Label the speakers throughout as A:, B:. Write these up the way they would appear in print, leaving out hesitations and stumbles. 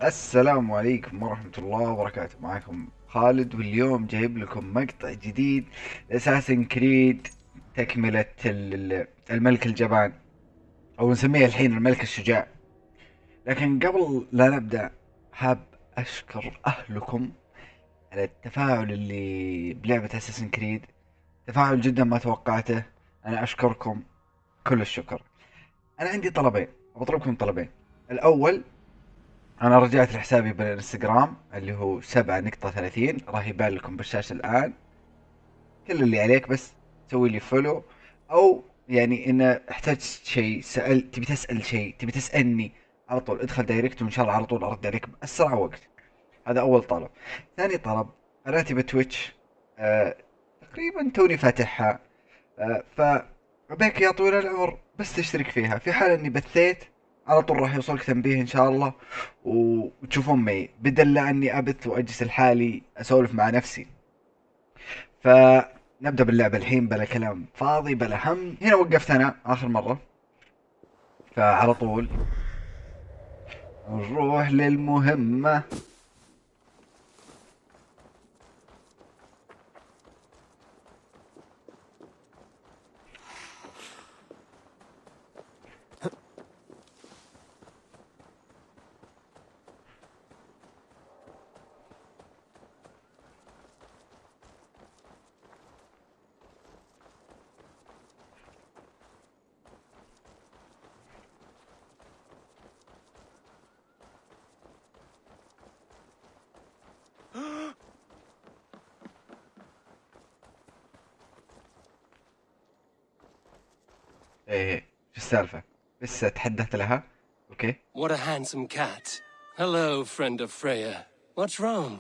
A: السلام عليكم ورحمة الله وبركاته. معكم خالد، واليوم جايب لكم مقطع جديد لأساسن كريد، تكملة الملك الجبان، أو نسميه الحين الملك الشجاع. لكن قبل لا نبدأ، حاب أشكر أهلكم على التفاعل اللي بلعبة أساسن كريد. تفاعل جدا ما توقعته. أنا أشكركم كل الشكر. أنا عندي طلبين، بطلبكم طلبين. الأول، انا رجعت لحسابي بالانستغرام اللي هو 7.30، راح يبان لكم بالشاشة الان. كل اللي عليك بس تسوي لي فولو، او يعني ان احتجت شيء، تبي تسأل شيء، تبي تسألني، على طول ادخل دايركت وان شاء الله على طول ارد عليك باسرع وقت. هذا اول طلب. ثاني طلب، قناتي بتويتش آه تقريبا توني فاتحها، فأبيك يا طويل العمر بس تشترك فيها. في حال اني بثيت على طول راح يوصلك تنبيه ان شاء الله، وتشوفون معي، بدل لا اني ابث واجلس لحالي اسولف مع نفسي. فنبدأ باللعبة الحين بلا كلام فاضي بلا هم. هنا وقفت انا اخر مرة، فعلى طول نروح للمهمة. ايه، شو السالفة؟ لسه تحدثت لها. اوكي.
B: What a handsome cat. Hello, friend of Freya. What's wrong?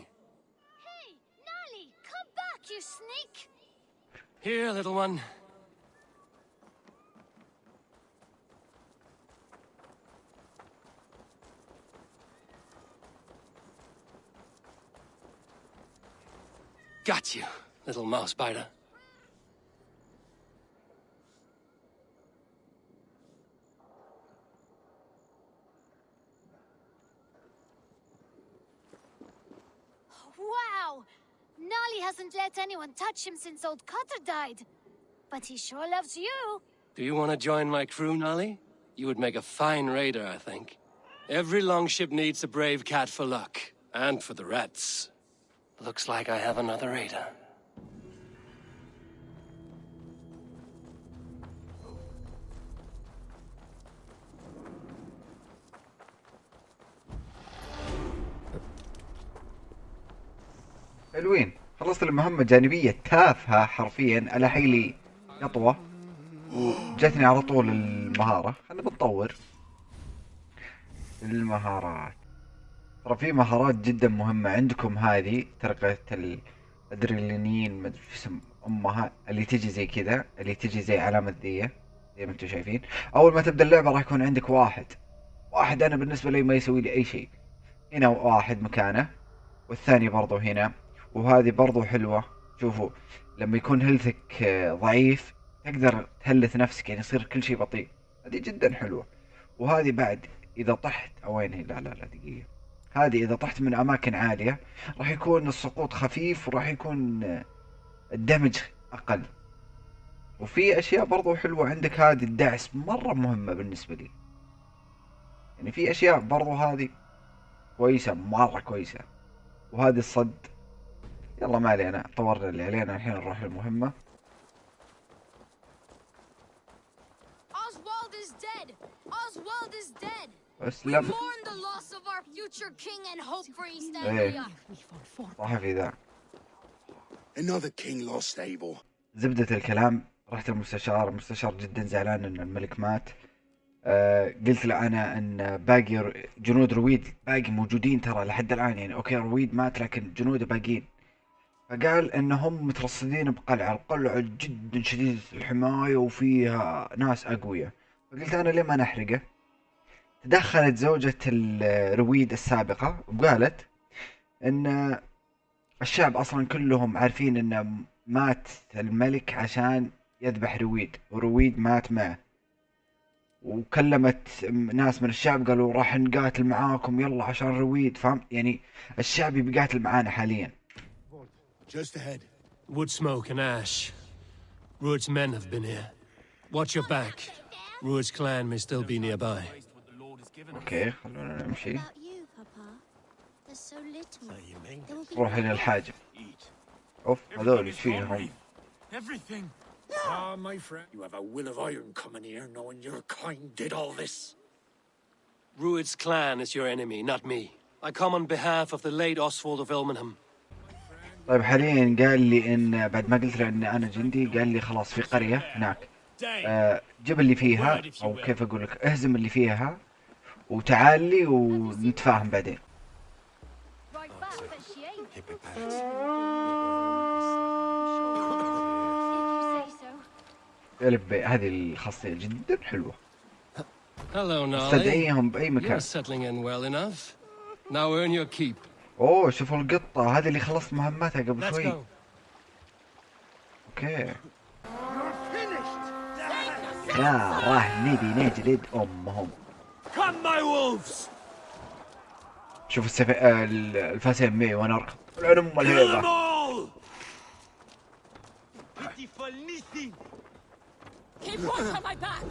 C: Hey, Nally, come back, you sneak!
B: Here, little one. Got you, little mouse biter.
C: Wow! Nally hasn't let anyone touch him since old Cutter died. But he sure loves you.
B: Do you want to join my crew, Nolly? You would make a fine raider, I think. Every longship needs a brave cat for luck, and for the rats. Looks like I have another raider.
A: حلوين، خلصت المهمة الجانبية تافهة حرفيا، على حيلي قطوة وجتني على طول المهارة. خلنا بنطور المهارات. ترى في مهارات جدا مهمة عندكم، هذه ترقية الادرينالين، مدري شو اسم امها، اللي تجي زي كذا، اللي تجي زي علامة ذية، زي ما انتم شايفين. اول ما تبدأ اللعبة راح يكون عندك واحد انا بالنسبة لي ما يسوي لي اي شيء. هنا واحد مكانه، والثاني برضو هنا، وهذه برضو حلوة. شوفوا، لما يكون هيلثك ضعيف تقدر تهلث نفسك، يعني يصير كل شيء بطيء. هذه جدا حلوة. وهذه بعد إذا طحت، أو وين هي؟ لا دقيقة. هذه إذا طحت من أماكن عالية راح يكون السقوط خفيف، وراح يكون الدمج أقل. وفي أشياء برضو حلوة عندك، هذه الدعس مرة مهمة بالنسبة لي. يعني في أشياء برضو هذه كويسة، مرة كويسة. وهذه الصد. يلا ما علينا، طورنا اللي علينا، الحين نروح للمهمة.
C: Oswald is dead! Oswald is dead! We
A: اسلم.
C: mourn the loss of our future king and hope for East
A: ايه،
C: Anglia.
A: صح في ذا.
D: Another king lost Abel.
A: زبدة الكلام، رحت المستشار جدا زعلان ان الملك مات. قلت له انا ان باقي جنود رويد باقي موجودين ترى لحد الان، يعني اوكي رويد مات لكن جنوده باقيين. فقال انهم مترصدين بقلعة، القلعة جدا شديدة الحماية وفيها ناس اقوياء. فقلت انا ليه ما نحرقه. تدخلت زوجة الرويد السابقة وقالت ان الشعب اصلا كلهم عارفين ان مات الملك عشان يذبح رويد، ورويد مات معه. وكلمت ناس من الشعب قالوا راح نقاتل معاكم يلا عشان رويد، فهمت يعني الشعب بيقاتل معانا حاليا.
D: Just ahead.
B: Wood smoke and ash. Rued's men have been here. Watch your back. Rued's clan may still be nearby.
A: اوكي خلونا نمشي.
C: About you, Papa. There's so little. There will be
A: نروح الى الحاجة. اوف هذول ايش فيهم؟
E: Everything. Ah, my friend. You have a will of iron coming here, knowing your kind did all this.
B: Rued's clan is your enemy, not me. I come on behalf of the late Oswald of Ilmenham.
A: طيب حاليا قال لي ان بعد ما قلت له ان انا جندي قال لي خلاص في قرية هناك، جيب اللي فيها او كيف اقول لك اهزم اللي فيها وتعال لي ونتفاهم بعدين.
C: right back, but she ain't. If you say so.
A: يا لبي هذه الخاصية جدا حلوة.
B: Hello, Nolly.
A: استدعيهم بأي مكان.
B: You're settling in well enough. Now earn your keep.
A: اوه شوفوا القطة هذه اللي خلصت مهمتها قبل
B: Let's
A: شوي.
B: go.
A: اوكي. لا راح نبي نجلد امهم.
E: Come, my wolves!
A: شوف الفاسين معي وانا اركض. العنم
E: Kill them
A: الهيبة.
E: all!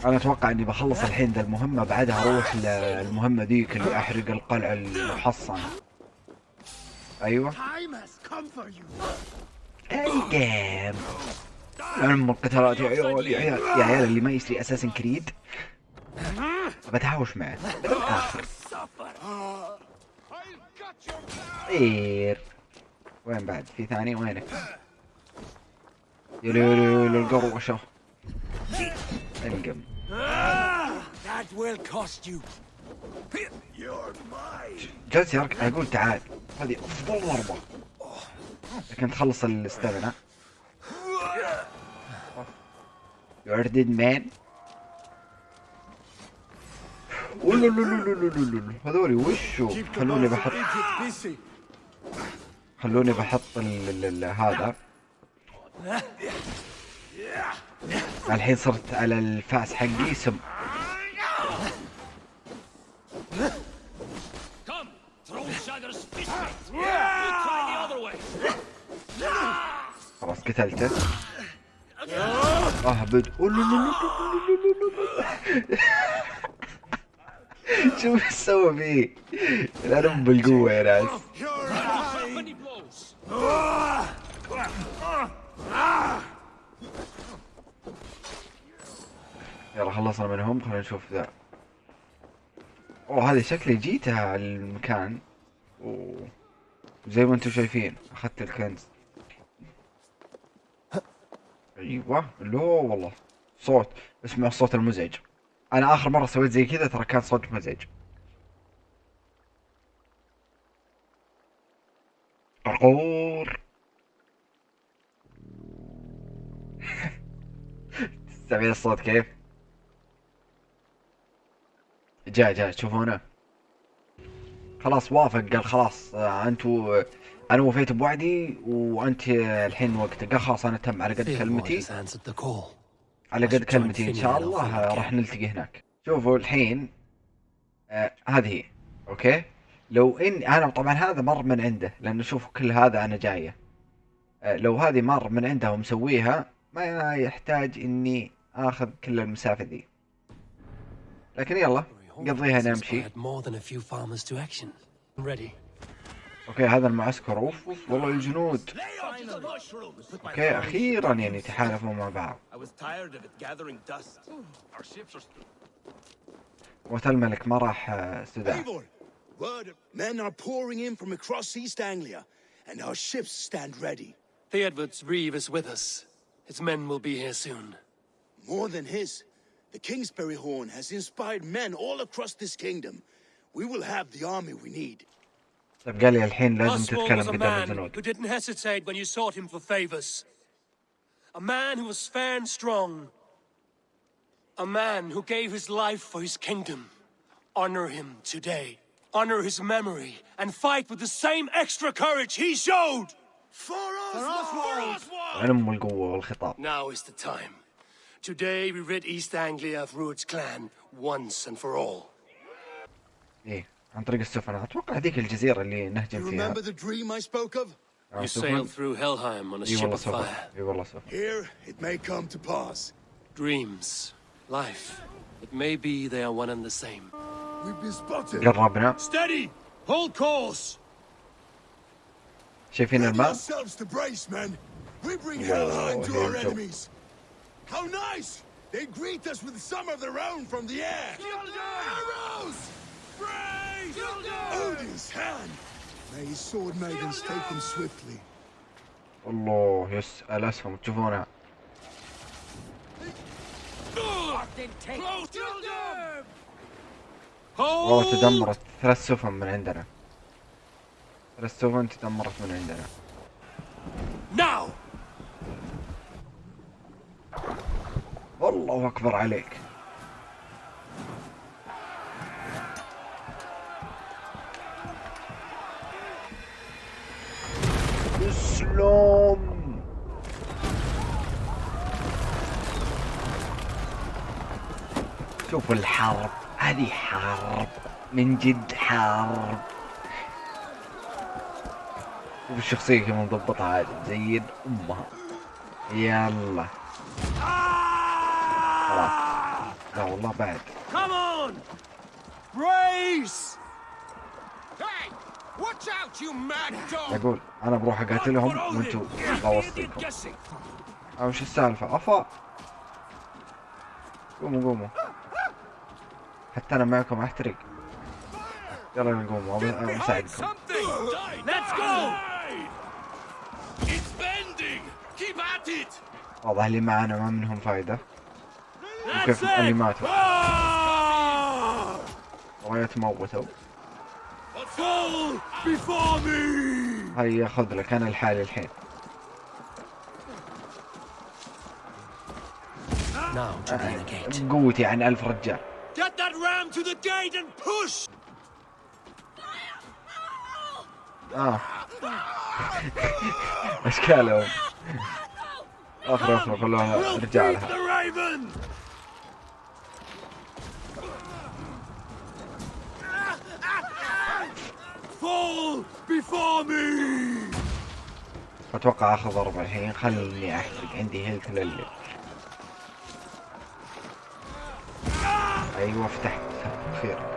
A: انا اتوقع اني بخلص الحين ذا المهمة بعدها اروح للمهمة ذيك اللي احرق القلعة المحصنة. ايوه.
D: Time has come for you.
A: اي جيم. العنم القتالات يا عيال يا عيال يا عيال اللي ما يشتري اساسن كريد بتهاوش معه بالاخر. خير. وين بعد في ثاني وينك؟ يلو القروشة. انقم.
E: That will cost you. You're mine.
A: جالس يركض اقول تعال هذه افضل ضربة لكن تخلص الاستامينا. You're dead man. هذولي وشو؟ خلوني بحط هذا. الحين صرت على الفاس حقي سم. خلاص قتلته. اهبد. شوف ايش سوى فيه العنب بالقوة يا ناس. يلا خلصنا منهم خلينا نشوف ذا. اوه هذه شكلي جيتها على المكان وزي ما انتم شايفين اخذت الكنز. ايوه لا والله صوت اسمع الصوت المزعج. انا اخر مرة سويت زي كذا ترى كان صوت مزعج. قرقور. تسمعين الصوت كيف؟ جاء تشوفونه؟ خلاص وافق قال خلاص انتوا انا وفيت بوعدي وانت الحين وقتك. قال خلاص انا تم على قد كلمتي. على قد كلمتي ان شاء الله راح نلتقي هناك. شوفوا الحين هذه هي اوكي. لو ان انا طبعا هذا مر من عنده لانه شوفوا كل هذا انا جايه. لو هذه مر من عنده ومسويها ما يحتاج اني اخذ كل المسافة ذي. لكن يلا نقضيها نمشي. اوكي هذا المعسكر. اوف والله الجنود. اوكي اخيرا يعني تحالفوا مع بعض. موت الملك ما راح استدعى.
D: Men are pouring in from across East Anglia, and our ships stand ready.
B: Theodred's reeve is with us. His men will be here soon.
D: More than his, the Kingsbury Horn has inspired men all across this kingdom. We will have the army we need.
A: طيب قال لي الحين لازم
B: Oswald
A: تتكلم
B: was a
A: قدام
B: man
A: الجنود.
B: who didn't hesitate when you sought him for favors. A man who was fair and strong. A man who gave his life for his kingdom. Honor him today. Honor his memory and fight with the same extra courage he showed.
D: For Oswald!
A: علم القوة والخطاب.
B: Now is the time Today we rid East Anglia of Rued's clan once and for all.
A: ايه عن طريق السفن. اتوقع هذيك الجزيرة اللي
D: You
A: نهجم فيها.
D: remember the dream I spoke of?
B: You sailed through Helheim on a
A: اي
B: ship
A: والله
B: of
A: سفن.
B: fire.
A: اي والله سفن.
D: Here, it may come to pass.
B: Dreams, life. But maybe they are one and the same.
D: We've been spotted.
A: قربنا.
B: Steady! Hold course!
A: شايفين
D: Ready
A: الماء؟
D: yourselves to brace, men. We bring
A: Whoa,
D: Helheim to
A: here
D: our
A: we go.
D: enemies. How nice! They greet us with some of their own from the air. Arrows! Brace! Odin's hand. May his sword maidens take them swiftly.
A: الله يسأل اسهم تشوفونها. والله تدمرت 3 سفن من عندنا. 3 سفن تدمرت من عندنا.
B: Now!
A: الله اكبر عليك. اسلام. شوف الحرب، هذه حرب من جد حرب. شوف الشخصية كيف مضبطها عادي زي امها. يلا خلاص. لا والله بعد.
B: Come on! Brace! Hey! Watch out, you mad dog!
A: اقول انا بروح اقاتلهم وانتوا بوصلكم. او شو السالفة؟ افا قوموا قوموا. حتى انا معكم احترق. يلا نقوم اساعدكم.
B: Let's go! It's bending! Keep at it!
A: واضح اللي معانا ما منهم فايدة. وكيف اللي ماتوا رأيت موتوا.
B: Fall before me!
A: هيا خذ لك انا لحالي الحين.
B: Now to the gate.
A: بقوتي عن 1000 رجال.
B: Get that ram to the gate and push!
A: اشكالهم. اخر كلها رجالها.
B: The raven! Fall before me!
A: اتوقع اخذ ضربة الحين. خلني احترق عندي هيلث للي. ايوه فتحت خير.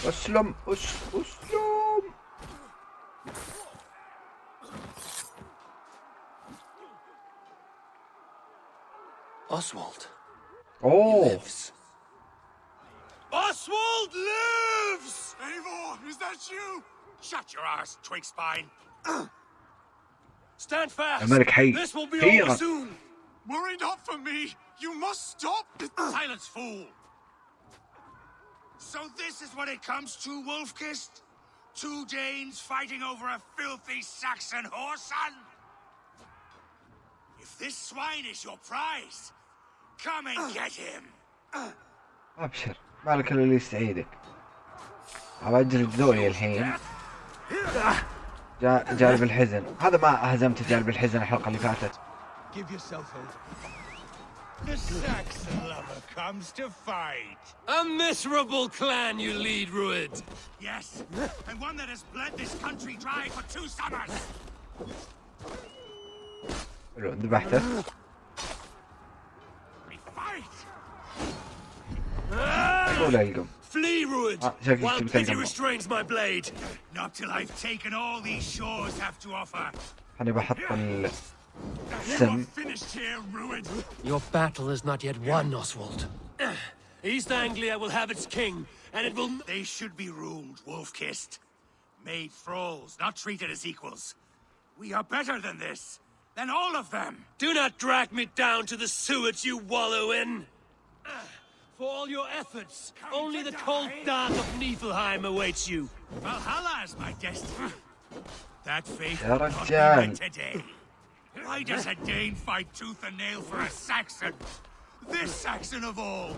A: اسلم اسلم.
B: Oswald.
A: اوه
B: Lives. Oswald lives!
E: Eivor, is that you? Shut your arse, twig spine.
B: Stand fast!
A: الملك حي.
B: This will be
A: خيرا.
B: over soon!
E: Worry not for me. You must stop.
F: Silence, fool! So this is what it comes to, Wolf-Kissed? 2 Danes fighting over a filthy Saxon whoreson? If this swine is your prize, come and get him!
A: ابشر مالك الا اللي يستعيدك. ابجلد ذولي الحين. جالب الحزن. هذا ما هزمته جالب الحزن الحلقة اللي فاتت.
D: Give yourself over.
F: The Saxon lover comes to fight!
B: A miserable clan you lead, Rued!
F: Yes, and one that has bled this country dry for 2 summers!
A: حلو ذبحته.
F: We fight!
A: ولا يلقم.
B: Flee, Rued!
A: شكلك
B: While
A: تبي
B: pity
A: تلقم.
B: restrains my blade!
F: Not till I've taken all these shores have to offer!
A: خليني بحط
F: You
A: السم.
F: are finished here, Rued!
B: Your battle is not yet won, Oswald. East Anglia will have its king, and it will...
F: They should be ruled, Wolf-Kissed. Made thralls, not treated as equals. We are better than this. Than all of them.
B: Do not drag me down to the sewage you wallow in! For all your efforts, only the cold dark of Niflheim awaits you.
F: Valhalla is my destiny. That fate
A: يا
F: will not be
A: رجال.
F: mine today. Why does a Dane fight tooth and nail for a Saxon? This Saxon of all!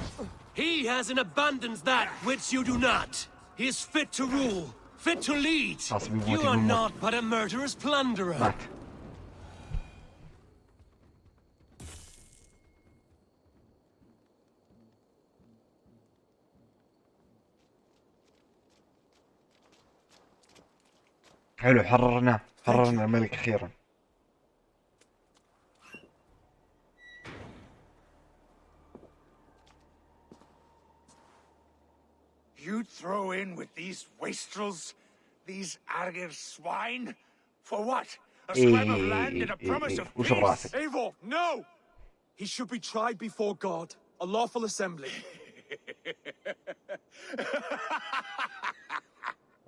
B: He has in abundance that which you do not. He is fit to rule, fit to lead. You are not but a murderous plunderer.
A: مات. حلو، حررنا الملك أخيرا.
F: You'd throw in with these wastrels, these arger swine? For what? A scrap of land and a promise of
A: وش
F: peace?
A: براسك؟
E: Eivor, no! He should be tried before God, a lawful assembly.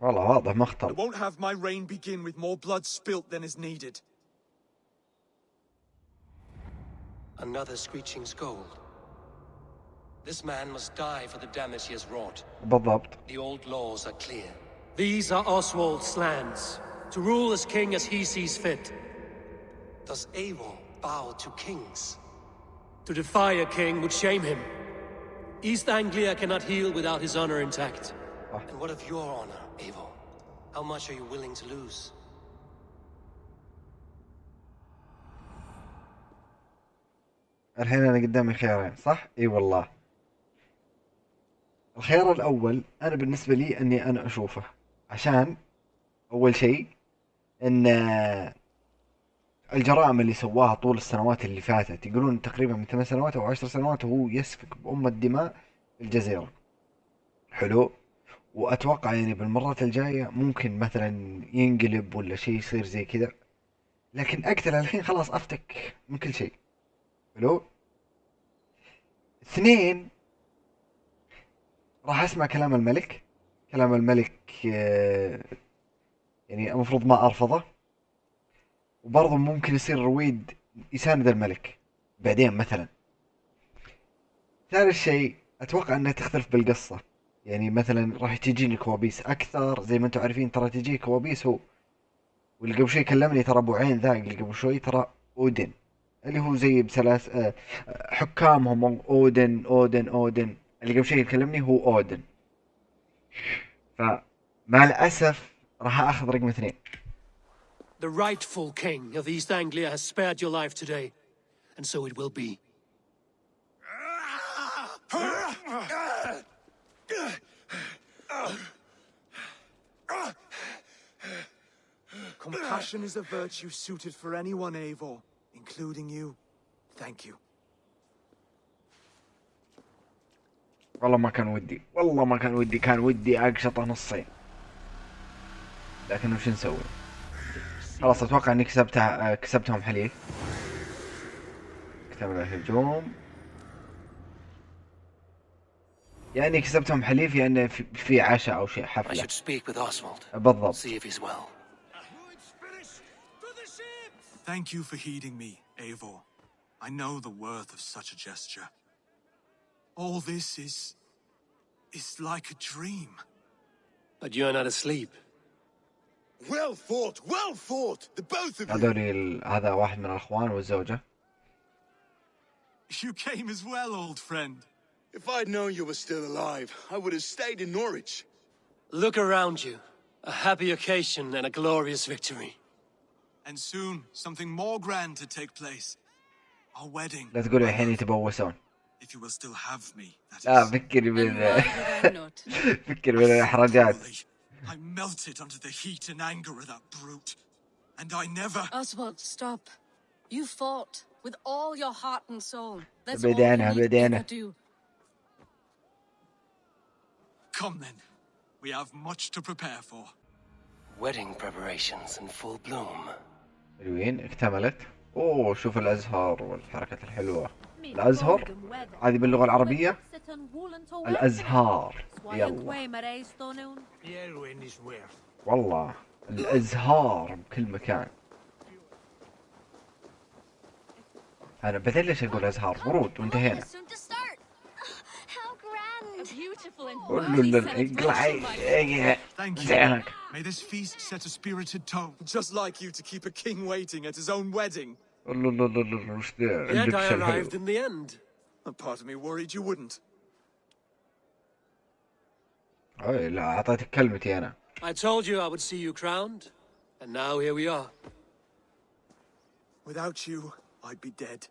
A: والله واضح
E: I
A: مختل.
E: won't have my reign begin with more blood spilt than is needed.
B: Another screeching scold. This man must die for the damage he has wrought.
A: بالضبط.
B: The old laws are clear. These are Oswald's lands, to rule as king as he sees fit. Does Eivor bow to kings? To defy a king would shame him. East Anglia cannot heal without his honor intact. And what of your honor, Eivor? How much are you willing to lose?
A: الحين أنا قدامي خيارين، صح؟ إي والله. الخيار الأول أنا بالنسبة لي أني أنا أشوفه، عشان أول شيء أن الجرائم اللي سواها طول السنوات اللي فاتت، يقولون تقريبا من 8 سنوات أو 10 سنوات وهو يسفك بأم الدماء في الجزيرة. حلو. وأتوقع يعني بالمرات الجاية ممكن مثلا ينقلب ولا شيء يصير زي كذا، لكن أقتل الحين خلاص أفتك من كل شيء. حلو. اثنين، راح أسمع كلام الملك. كلام الملك يعني المفروض ما أرفضه، وبرضه ممكن يصير رويد يساند الملك بعدين مثلا. ثالث شيء أتوقع أنها تختلف بالقصة، يعني مثلا راح تجيني كوابيس أكثر، زي ما أنتم عارفين ترى تجي كوابيس هو، واللي قبل شوي كلمني ترى أبو عين ذا اللي قبل شوي ترى أودن، اللي هو زي بسلاس حكامهم أودن اللي قبل شوي يكلمني هو أودن. فمع الأسف راح أخذ رقم 2.
B: The rightful king of East Anglia has spared your life today, and so it will be.
E: Compassion is a virtue suited for anyone, Eivor, including you. Thank you.
A: والله ما كان ودي، كان ودي أقشطه نصين، لكن وش نسوي؟ خلاص أتوقع إني كسبتهم حليف. اكتمل الهجوم، يعني كسبتهم حليف، يعني في عشاء أو شيء،
B: I
A: حفلة.
B: should speak with Oswald.
A: بالضبط.
B: See if he's well.
E: Thank you for heeding me, Eivor. I know the worth of such a gesture. All this is like a dream.
B: But you're not asleep.
D: Well fought, the both of you.
A: هذا واحد من الأخوان والزوجة.
E: You came as well, old friend.
D: If I'd known you were still alive, I would have stayed in Norwich.
B: Look around you. A happy occasion and a glorious victory.
E: And soon, something more grand to take place. Our wedding.
A: لا تقولوا الحين يتبوسون.
E: If you will still have me, that is.
A: فكري بالإحراجات.
E: I melted under the heat and anger of that brute. And I never...
G: Oswald, stop. You fought with all your heart and soul. That's
A: all you need to
G: ever do.
E: Come then. We have much to prepare for.
B: Wedding preparations in full bloom.
A: حلوين، اكتملت. اوه شوف الازهار والحركات الحلوة. الازهر هذه باللغة العربية الازهار. يلا والله الازهار بكل مكان. انا بعدين ليش اقول ازهار؟ ورود وانتهينا.
E: May this feast set a spirited tone. Just like you to keep a king waiting at his own wedding.
B: Yet I arrived in the end.
E: A part of me worried you wouldn't.
A: أي لا، أعطيتك كلمتي أنا.
B: I told you I would see you crowned, and now here we are.
E: Without you, I'd be dead.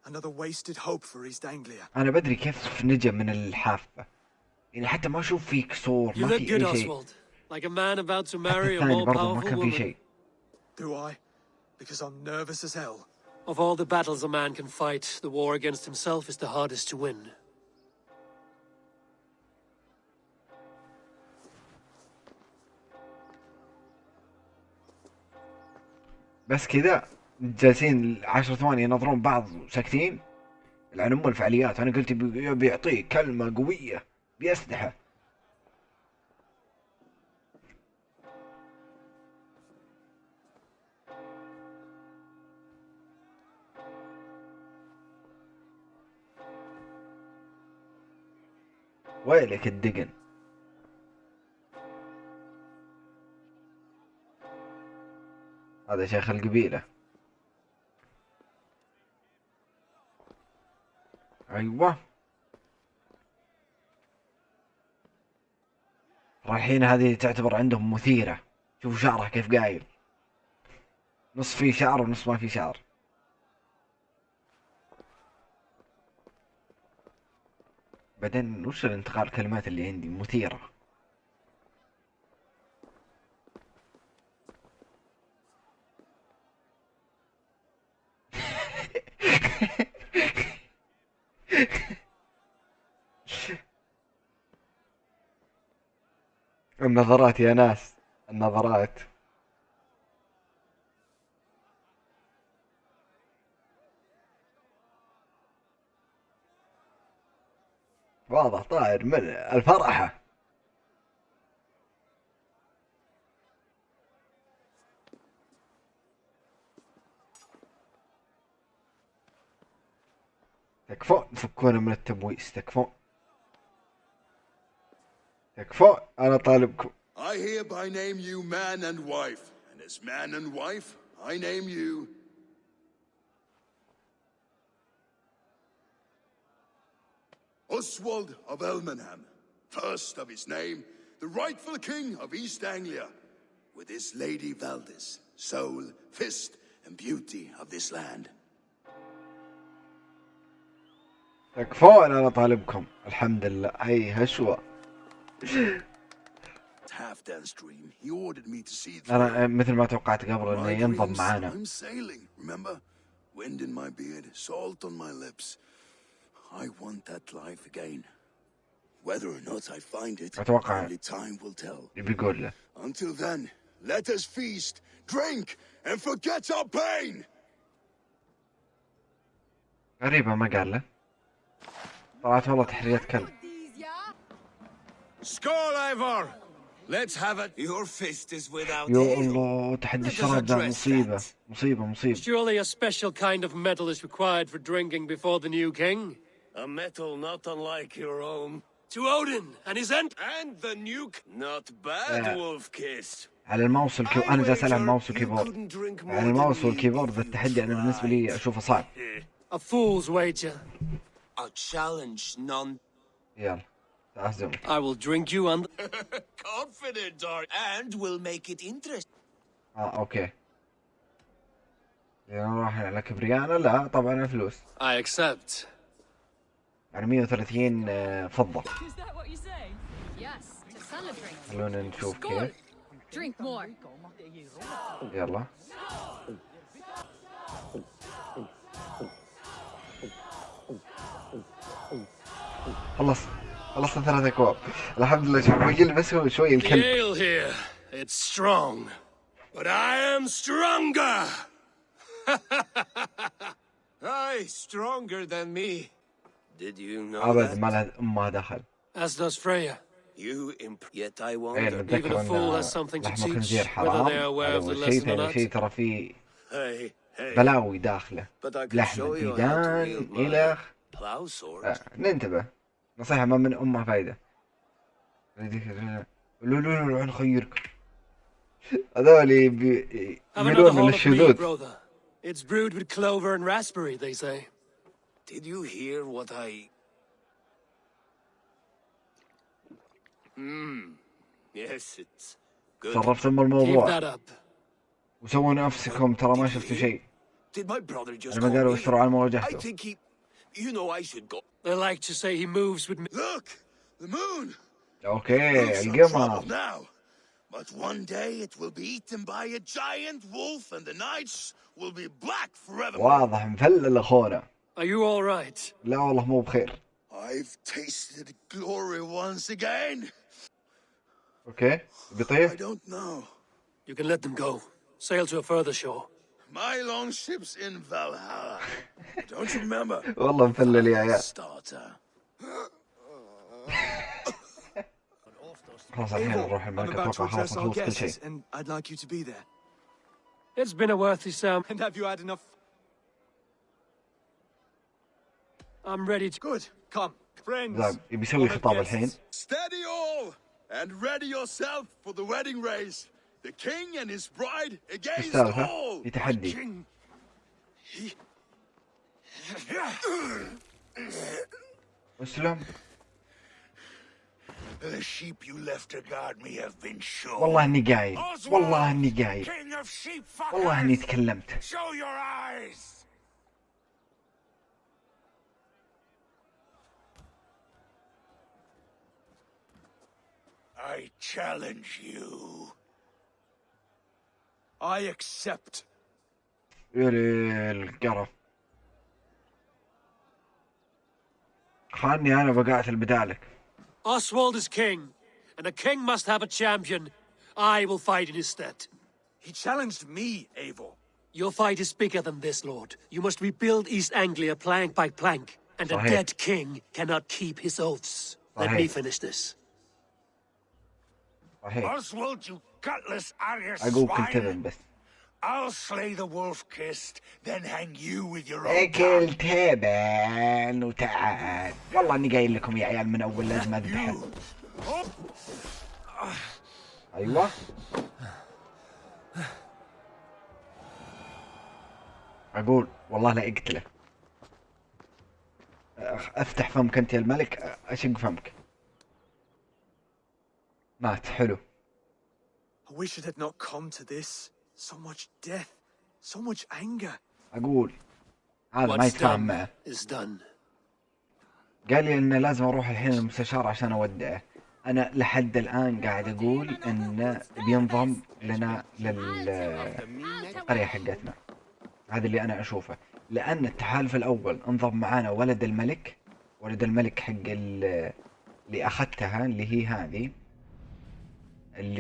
E: Another wasted hope for East Anglia.
A: أنا بدري كيف نجا من الحافة، يعني حتى ما أشوف في كسور،
B: You
A: ما
B: look
A: في
B: good,
A: أي شيء.
B: Oswald. Like a man about to
A: حتى
B: marry a
A: الثاني
B: more
A: برضه ما
B: powerful
A: كان في
B: woman.
A: شيء.
E: Do I? Because I'm nervous as hell.
B: Of all the battles a man can fight, the war against himself is the hardest to win.
A: بس كذا جالسين 10 ثواني ينظرون بعض وساكتين، لأن أم الفعاليات. أنا قلت بيعطيه كلمة قوية بأسلحة. ويلك الدقن. هذا شيخ القبيلة. أيوة، رايحين. هذه تعتبر عندهم مثيرة. شوفوا شعره كيف قايل، نص فيه شعر ونص ما فيه شعر. بعدين وش الانتقال الكلمات اللي عندي مثيرة. النظرات يا ناس، النظرات. واضح طاير من الفرحة. تكفون تفكونا من التبويس، تكفون تكفون. أنا طالبكم.
D: I hereby name you man and wife, and as man and wife, I name you Oswald of Elmenham, first of his name, the rightful king of East Anglia, with his lady Valdis, soul, fist, and beauty of this land.
A: تكفون. أنا طالبكم. الحمد لله. هي هشوة.
D: Half downstream, he ordered me to see
A: أنا مثل ما توقعت قبل إنه
D: my
A: ينضم
D: dreams.
A: معانا.
D: I'm sailing, remember? Wind in my beard, salt on my lips. I want that life again. Whether or not I find it,
A: أتوقع
D: only time will tell.
A: بيقول له.
D: Until then, let us feast, drink, and forget our pain!
A: غريبة ما قال له. طلعت والله تحرية كلب.
F: Skull, Ivor! Let's have it. Your fist is without
A: يا الله، تحدي الشراب ذا مصيبة مصيبة مصيبة.
B: Surely a special kind of metal is required for drinking before the new king?
F: A metal not unlike your own.
B: To Odin and his end.
F: And the nuke. Not bad, Wolf Kiss.
A: على الماوس والكيبورد. أنا جالس ألعب ماوس وكيبورد. على الماوس والكيبورد ذا التحدي أنا بالنسبة لي أشوفه صعب.
B: A fool's wager.
F: A challenge none.
A: يلا تعزم.
B: I will drink you on.
F: Confident, and will make it interesting.
A: أوكي. نروح على كبريانا. لا طبعا الفلوس.
B: I accept.
A: يعني 130 فضة.
G: Is that what you say? Yes, to celebrate.
A: خلونا نشوف كيف.
G: Drink more.
A: يلا. خلصنا 3 أكواب الحمد لله. شوف بقي بس هو شوي
B: The
A: الكلب.
B: ale here, it's strong, but I am stronger.
F: Aye, stronger than me. Did you know
A: أبد
F: that?
A: ما له أمها دخل.
B: As does Freya.
F: Yet I
A: إيه
F: wonder.
B: Even
A: نتذكر
B: a fool
A: أن
B: has something to
A: لحم
B: teach,
A: الخنزير
B: whether
A: حرام.
B: they are aware
A: هذا
B: of the
A: أول شيء.
B: lesson or
A: ثاني
B: not.
A: شيء ترى في
F: Hey,
A: بلاوي داخله.
F: but I can
A: لحم
F: show you how to
A: الديدان
F: wield my
A: إلى
F: plow sword.
A: ننتبه. نصيحة ما من أمها فايدة. لا نخيرك. هذول
B: Have another
A: يميلون
B: haul of mead,
A: للشذوذ.
B: brother. It's brewed with clover and raspberry, they say.
F: Did you hear what I... Yes, it's good.
A: تصرفتم
B: Keep
A: بالموضوع
B: that up.
A: وسووا نفسكم ترى ما شفتوا شيء.
F: Did my brother just
A: أنا ما
F: call
A: قالوا
F: me?
A: اشتروا على
F: I
A: مواجهته.
F: think he... You know I should go.
B: They like to say he moves with me.
D: Look! The moon!
A: أوكي
D: Looks some trouble
A: القمر.
D: now. But one day it will be eaten by a giant wolf and the nights will be black forever.
A: واضح مفلل أخونا.
B: Are you all right?
A: لا والله مو بخير.
D: I've tasted glory once again.
A: أوكي
D: I
A: بيطير.
D: don't know.
B: You can let them go. Sail to a further shore.
D: My longship's in Valhalla. Don't you remember?
A: والله مفلل يا عيال.
D: Starter.
A: خلاص الحين نروح
E: I'm
A: الملك.
E: about to
A: أتوقع خلاص
E: address our
A: نخلص كل
E: guests,
A: شيء.
E: and I'd like you to be there.
B: It's been a worthy sound.
E: And have you had enough?
B: I'm ready to.
E: Good. Come, friends.
A: زين يبي يسوي
E: honored
A: خطاب
E: guests.
A: الحين.
D: Steady all and ready yourself for the wedding race. The king and his bride against
A: السالفة
D: all.
A: في تحدي.
D: King.
A: اسلم.
F: The sheep you left to guard me have been shown.
A: والله اني قايل. والله اني قايل.
F: King of sheep fuckers.
A: والله اني تكلمت.
F: Show your eyes. I challenge you.
E: I accept.
A: يا القرف. خلني انا بقاتل بدالك.
B: Oswald is king, and a king must have a champion. I will fight in his stead.
E: He challenged me, Eivor.
B: Your fight is bigger than this, Lord. You must rebuild East Anglia plank by plank, and a
A: صحيح.
B: dead king cannot keep his oaths. Let me
A: صحيح.
B: finish this.
A: صحيح.
F: Oswald, you gutless Arya
A: اقول
F: swine.
A: كلتبن بس.
F: I'll slay the wolf-kissed, then hang you with your own
A: اكل
F: tongue.
A: تبن وتعال. والله اني قايل لكم يا عيال من اول لازم اذبحه. ايوه. اقول والله لا اقتله. افتح فمك انت يا الملك. اشق فمك. مات. حلو.
E: I wish it had not come to this. So much death, so much anger.
A: اقول هذا ما
B: What's
A: يتفاهم
B: done
A: معه.
B: is done.
A: قال لي انه لازم اروح الحين المستشار عشان اودعه. انا لحد الان قاعد اقول انه بينضم لنا للقرية حقتنا. هذا اللي انا اشوفه، لان التحالف الاول انضم معانا ولد الملك. ولد الملك حق اللي اخذتها اللي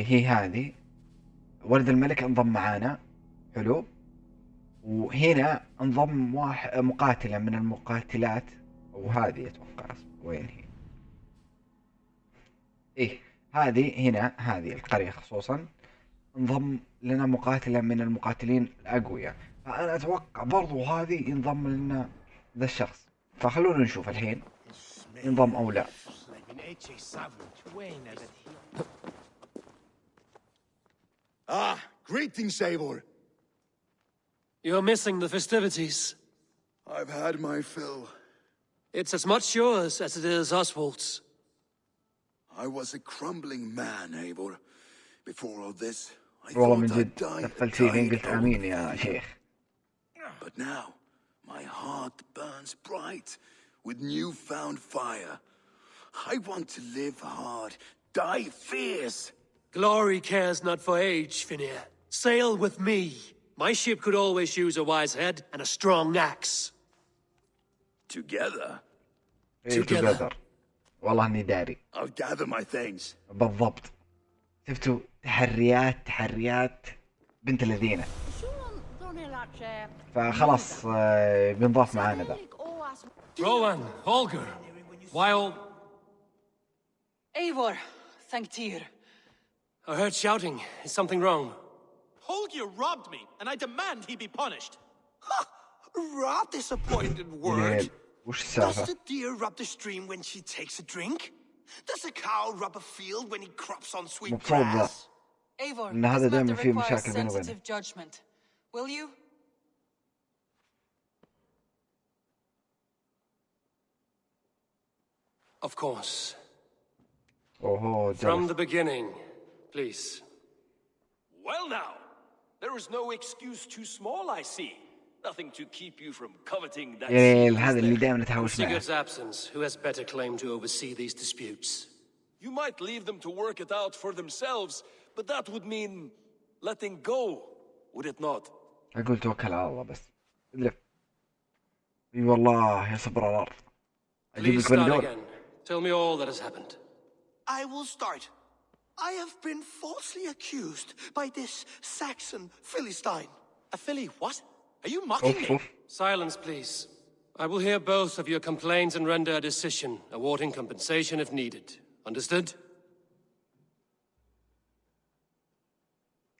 A: هي هذه ولد الملك انضم معانا. حلو. وهنا انضم واحد مقاتلة من المقاتلات، وهذه اتوقع وين هي؟ ايه هذه هنا، هذه القرية خصوصا انضم لنا مقاتلة من المقاتلين الاقوياء. فانا اتوقع برضو هذه ينضم لنا ذا الشخص. فخلونا نشوف الحين ينضم او لا.
D: Ah, greetings, Eivor.
B: You're missing the festivities.
D: I've had my fill.
B: It's as much yours as it is Oswald's.
D: I was a crumbling man, Eivor. Before all this, I
A: والله من
D: thought
A: جد
D: I'd die
A: قفلت فيه قلت
D: dying
A: امين
D: old.
A: يا شيخ.
D: But now, my heart burns bright with newfound fire. I want to live hard, die fierce.
B: Glory cares not for age, Finir. Sail with me. My ship could always use a wise head and a strong axe.
D: Together,
A: together. والله اني داري.
D: I'll gather my things.
A: بالضبط. شفتوا تحريات بنت الذين. فخلاص بينضاف معانا ذا.
B: Rowan, Holger, why all...
G: Eivor, thank Tyr.
B: I heard shouting. Is something wrong?
H: Holger robbed me, and I demand he be punished. Ha! Rot disappointed word.
A: وش
H: Does
A: السالفة؟
H: the deer rub the stream when she takes a drink? Does the cow rub a field when he crops on sweet
A: مبسوط ذا.
H: grass?
G: Eivor,
A: إن هذا
G: this
A: دايما
G: matter
A: فيه
G: requires
A: مشاكل بينه وبينه.
G: sensitive judgment. Will you?
B: Of course.
A: اوه
B: From
A: جلس.
B: the beginning, please.
I: Well now, there is no excuse too small, I see. Nothing to keep you from coveting that
A: يا
I: seal, is
A: هذا اللي
I: there?
A: دائما
B: In
A: نتهاوش معه.
B: Sigurd's absence, who has better claim to oversee these disputes?
I: You might leave them to work it out for themselves, but that would mean letting go, would it not?
A: اقول توكل على الله بس. لف. اي والله يا صبر على الارض. اجيب
B: Please
A: لك
B: start
A: بندور.
B: again. Tell me all that has happened.
F: I will start. I have been falsely accused by this Saxon Philistine.
H: A Philly what? Are you mocking
A: اوف
H: me?
A: اوف.
B: Silence, please. I will hear both of your complaints and render a decision, awarding compensation if needed. Understood?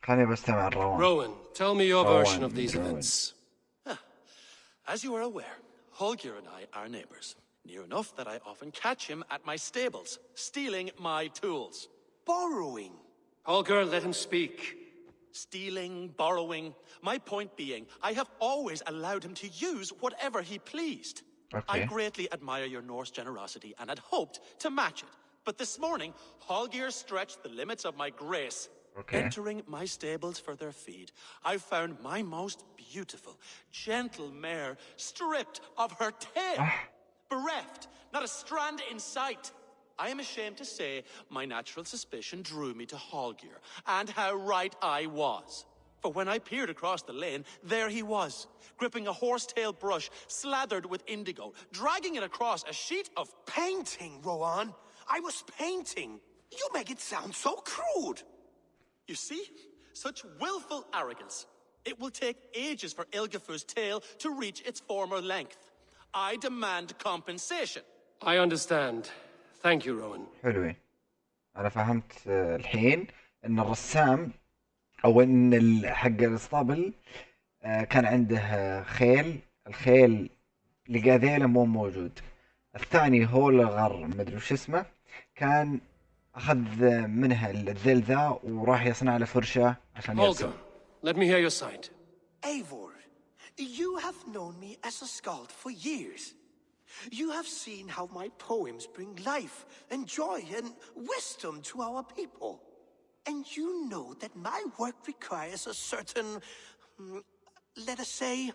A: خليني بستمع الروان.
B: Rowan, tell me your
A: Rowan,
B: version of these
A: Rowan.
B: events.
H: As you are aware, Holger and I are neighbors. Near enough that I often catch him at my stables, stealing my tools.
F: Borrowing.
B: Holger, let him speak.
H: Stealing, borrowing. My point being, I have always allowed him to use whatever he pleased. I
A: Okay.
H: greatly admire your Norse generosity and had hoped to match it. But this morning, Holger stretched the limits of my grace.
A: Okay.
H: Entering my stables for their feed, I found my most beautiful, gentle mare stripped of her tail. Bereft, not a strand in sight. I am ashamed to say my natural suspicion drew me to Holger, and how right I was. For when I peered across the lane, there he was, gripping a horsetail brush slathered with indigo, dragging it across a sheet of
F: Painting, Rowan. I was painting. You make it sound so crude.
H: You see? Such willful arrogance. It will take ages for Ilgafur's tail to reach its former length. I demand compensation.
B: I understand. Thank you, Rowan.
A: حلوين. انا فهمت الحين ان الرسام او ان حق الاسطبل كان عنده خيل. الخيل لقى ذيله مو موجود. الثاني هو الغر مدري وش اسمه كان اخذ منها الذيل ذا وراح يصنع له فرشة عشان يرسم.
B: Holger, let me hear your side.
F: Eivor, you have known me as a skald for years. You have seen how my poems bring life and joy and wisdom to our people. And you know that my work requires a certain, let us say,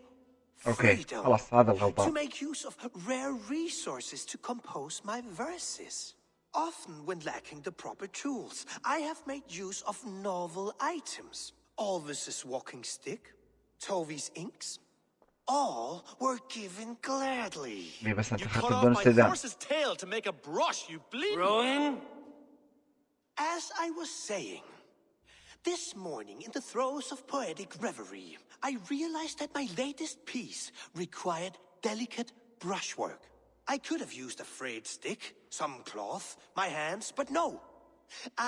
A: اوكي
F: freedom
A: خلاص هذا
F: to
A: الغلطان.
F: make use of rare resources to compose my verses. Often when lacking the proper tools, I have made use of novel items. Alvis's walking stick, Tovy's inks, all were given gladly.
A: ليه بس انت
H: You
A: اخذت
H: cut off
A: بدون
H: my
A: استئذان.
H: horse's tail to make a brush, you bleed.
B: Rowan?
F: As I was saying, this morning in the throes of poetic reverie, I realized that my latest piece required delicate brushwork. I could have used a frayed stick, some cloth, my hands, but no.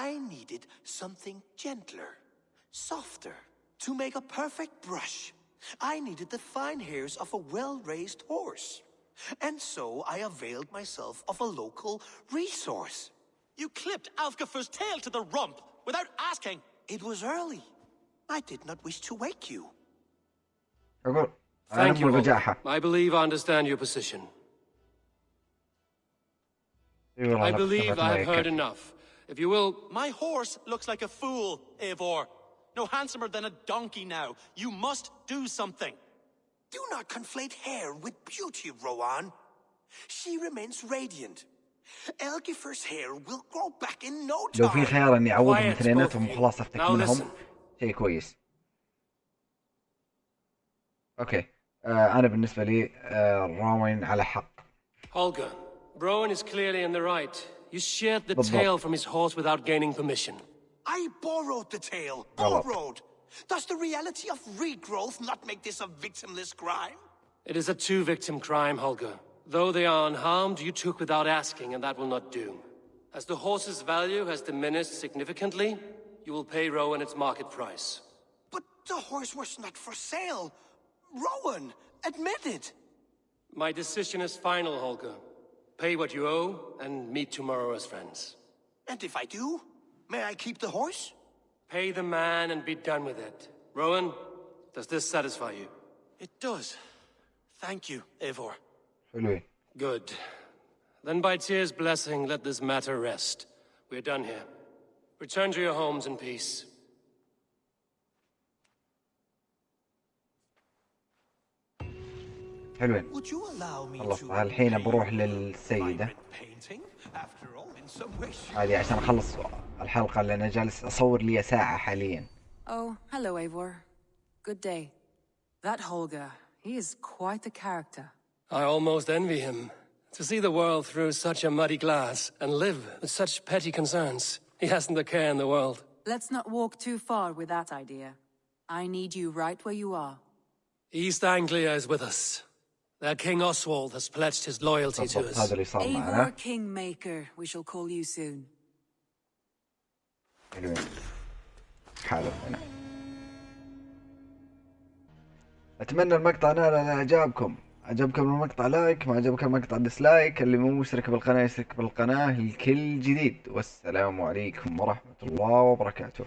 F: I needed something gentler, softer. To make a perfect brush, I needed the fine hairs of a well-raised horse. And so I availed myself of a local resource.
H: You clipped Alfgafur's tail to the rump without asking.
F: It was early. I did not wish to wake you.
A: اقول انا
B: Thank
A: ام
B: you, Holger.
A: البجاحة.
B: I believe I understand your position.
A: اي والله
B: I
A: لا
B: believe
A: تثبت
B: I have
A: ما
B: heard
A: يكفي.
B: enough. If you will,
H: My horse looks like a fool, Eivor. No handsomer than a donkey now. You must do something.
F: Do not conflate hair with beauty, Rowan. She remains radiant. Elgifer's hair will grow back in no
A: لو في
F: time.
A: خيار اني اعوضهم
B: Quiet,
A: اثنيناتهم
B: both of you.
A: وخلاص افتك
B: Now
A: منهم
B: listen.
A: شيء كويس. اوكي انا بالنسبة لي راوين على حق.
B: Holger, Rowan is clearly in the right. You sheared the
A: بالضبط.
B: tail from his horse without gaining permission.
F: I borrowed the tail.
A: غلط.
F: Borrowed. Does the reality of regrowth not make this a victimless crime?
B: It is a two-victim crime, Holger. Though they are unharmed, you took without asking, and that will not do. As the horse's value has diminished significantly, you will pay Rowan its market price.
F: But the horse was not for sale. Rowan, admit it.
B: My decision is final, Holger. Pay what you owe, and meet tomorrow as friends.
F: And if I do, may I keep the horse?
B: Pay the man and be done with it. Rowan, does this satisfy you?
H: It does. Thank you, Eivor.
A: حلوين.
B: Good. Then by Tyr's blessing, let this matter rest. We're done here. Return to your homes in peace.
A: حلوين.
F: Would you allow me
A: خلصت
F: to
A: الحين بروح
F: paint
A: للسيدة.
F: my painting? After all, in some ways.
A: هذه عشان اخلص الحلقة لأن جالس اصور لي ساعة حاليا.
G: Oh, hello, Eivor. Good day. That Holger, he is quite the character.
B: I almost envy him. To see the world through such a muddy glass and live with such petty concerns. He hasn't a care in the world.
G: Let's not walk too far with that idea. I need you right where you are.
B: East Anglia is with us. Their King Oswald has pledged his loyalty to us.
A: هذا اللي صار
G: Eivor
A: معنا.
G: Kingmaker, we shall call you soon.
A: حلوين. حلو هنا. اتمنى المقطع نال اعجابكم. عجبكم المقطع لايك، ما عجبكم المقطع ديسلايك، اللي مو مشترك بالقناة يشترك بالقناة. الكل جديد، والسلام عليكم ورحمة الله وبركاته.